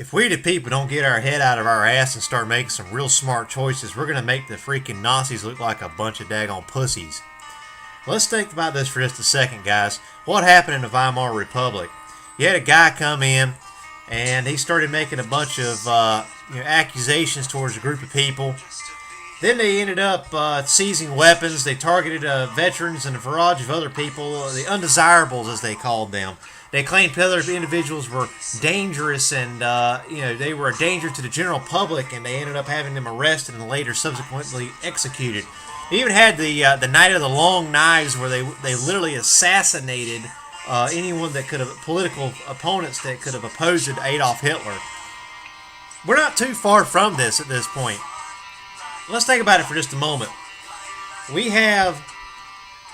If we the people don't get our head out of our ass and start making some real smart choices, we're going to make the freaking Nazis look like a bunch of daggone pussies. Let's think about this for just a second, guys. What happened in the Weimar Republic? You had a guy come in, and he started making a bunch of accusations towards a group of people. Then they ended up seizing weapons. They targeted veterans and a variety of other people, the undesirables as they called them. They claimed other individuals were dangerous and they were a danger to the general public, and they ended up having them arrested and later subsequently executed. They even had the Night of the Long Knives, where they literally assassinated anyone that could have, political opponents that could have opposed Adolf Hitler. We're not too far from this at this point. Let's think about it for just a moment. We have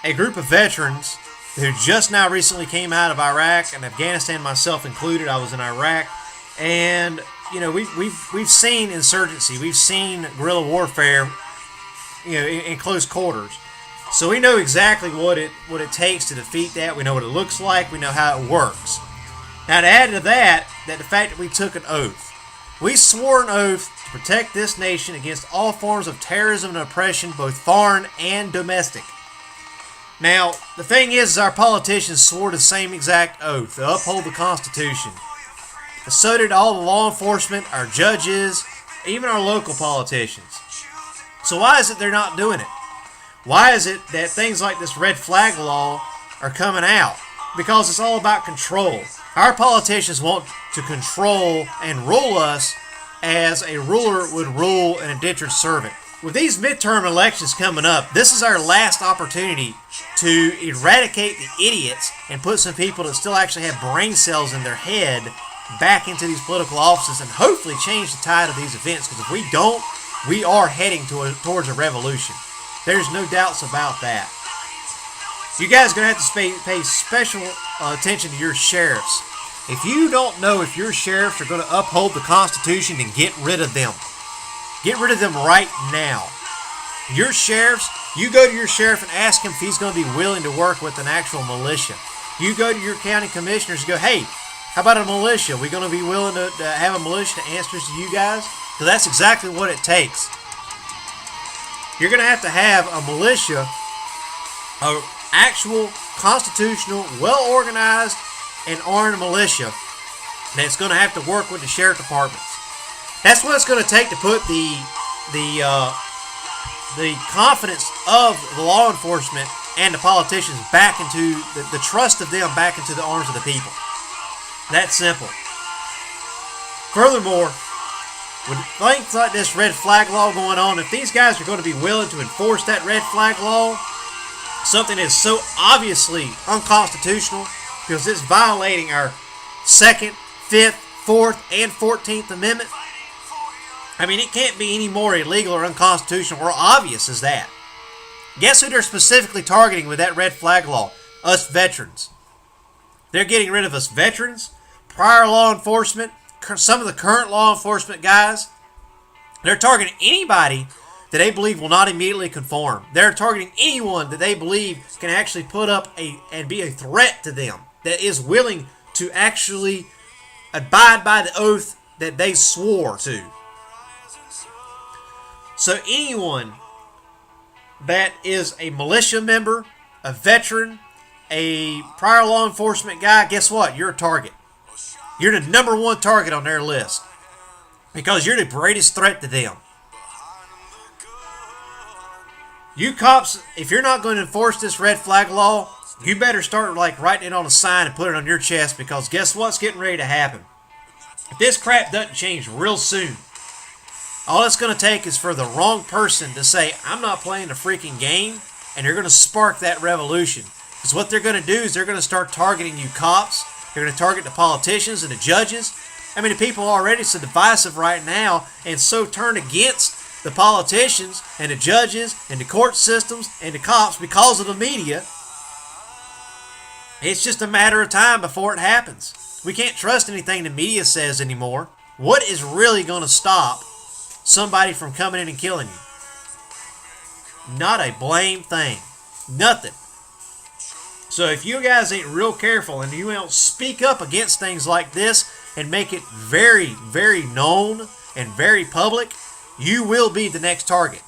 a group of veterans who just now recently came out of Iraq and Afghanistan, myself included. I was in Iraq, and we've seen insurgency, we've seen guerrilla warfare, in close quarters. So we know exactly what it takes to defeat that. We know what it looks like. We know how it works. Now, to add to that the fact that we took an oath, we swore an oath to protect this nation against all forms of terrorism and oppression, both foreign and domestic. Now, the thing is our politicians swore the same exact oath to uphold the Constitution. So did all the law enforcement, our judges, even our local politicians. So why is it they're not doing it? Why is it that things like this red flag law are coming out? Because it's all about control. Our politicians want to control and rule us as a ruler would rule an indentured servant. With these midterm elections coming up, this is our last opportunity to eradicate the idiots and put some people that still actually have brain cells in their head back into these political offices and hopefully change the tide of these events. Because if we don't, we are heading towards a revolution. There's no doubts about that. You guys are going to have to pay special attention to your sheriffs. If you don't know if your sheriffs are going to uphold the Constitution, then get rid of them. Get rid of them right now. Your sheriffs, you go to your sheriff and ask him if he's going to be willing to work with an actual militia. You go to your county commissioners and go, hey, how about a militia? Are we going to be willing to have a militia that answers to you guys? Because that's exactly what it takes. You're going to have a militia, an actual constitutional, well-organized, and armed militia that's going to have to work with the sheriff departments. That's what it's going to take to put the confidence of the law enforcement and the politicians back into the trust of them back into the arms of the people. That's simple. Furthermore, with things like this red flag law going on, if these guys are going to be willing to enforce that red flag law, something that's so obviously unconstitutional because it's violating our 2nd, 5th, 4th, and 14th Amendment, I mean, it can't be any more illegal or unconstitutional or obvious as that. Guess who they're specifically targeting with that red flag law? Us veterans. They're getting rid of us veterans, prior law enforcement, some of the current law enforcement guys. They're targeting anybody that they believe will not immediately conform. They're targeting anyone that they believe can actually put up and be a threat to them, that is willing to actually abide by the oath that they swore to. So anyone that is a militia member, a veteran, a prior law enforcement guy, guess what? You're a target. You're the number one target on their list because you're the greatest threat to them. You cops, if you're not going to enforce this red flag law, you better start writing it on a sign and put it on your chest, because guess what's getting ready to happen? If this crap doesn't change real soon, all it's going to take is for the wrong person to say, I'm not playing the freaking game, and you're going to spark that revolution. Because what they're going to do is they're going to start targeting you cops. They're going to target the politicians and the judges. I mean, the people are already so divisive right now and so turned against the politicians and the judges and the court systems and the cops because of the media. It's just a matter of time before it happens. We can't trust anything the media says anymore. What is really going to stop somebody from coming in and killing you? Not a blame thing. Nothing. So if you guys ain't real careful and you don't speak up against things like this, and make it very, very known and very public, you will be the next target.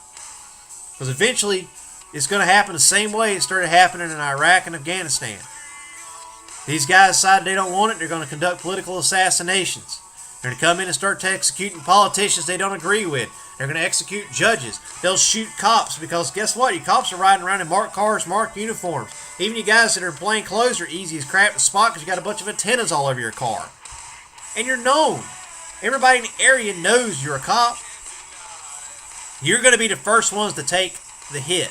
Because eventually, it's going to happen the same way it started happening in Iraq and Afghanistan. These guys decide they don't want it, they're going to conduct political assassinations. They're going to come in and start executing politicians they don't agree with. They're going to execute judges. They'll shoot cops because guess what? You cops are riding around in marked cars, marked uniforms. Even you guys that are in plain clothes are easy as crap to spot because you got a bunch of antennas all over your car. And you're known. Everybody in the area knows you're a cop. You're going to be the first ones to take the hit.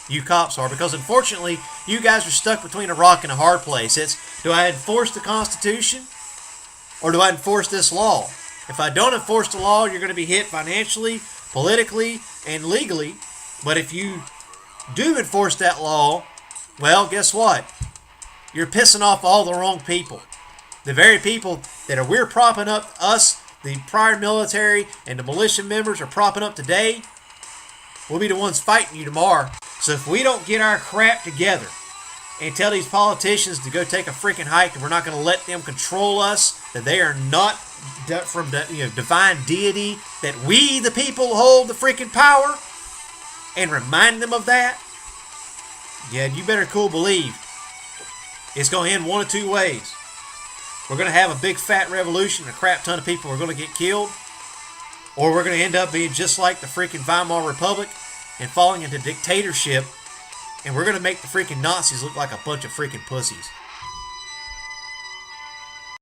You cops are, because unfortunately, you guys are stuck between a rock and a hard place. It's, do I enforce the Constitution or do I enforce this law? If I don't enforce the law, you're going to be hit financially, politically, and legally. But if you do enforce that law, well, guess what? You're pissing off all the wrong people. The very people that we're propping up, us, the prior military, and the militia members are propping up today, will be the ones fighting you tomorrow. So if we don't get our crap together and tell these politicians to go take a freaking hike, and we're not going to let them control us, that they are not from the divine deity, that we the people hold the freaking power, and remind them of that, yeah, you better cool believe it's going to end one of two ways. We're going to have a big fat revolution, and a crap ton of people are going to get killed, or we're going to end up being just like the freaking Weimar Republic and falling into dictatorship, and we're going to make the freaking Nazis look like a bunch of freaking pussies.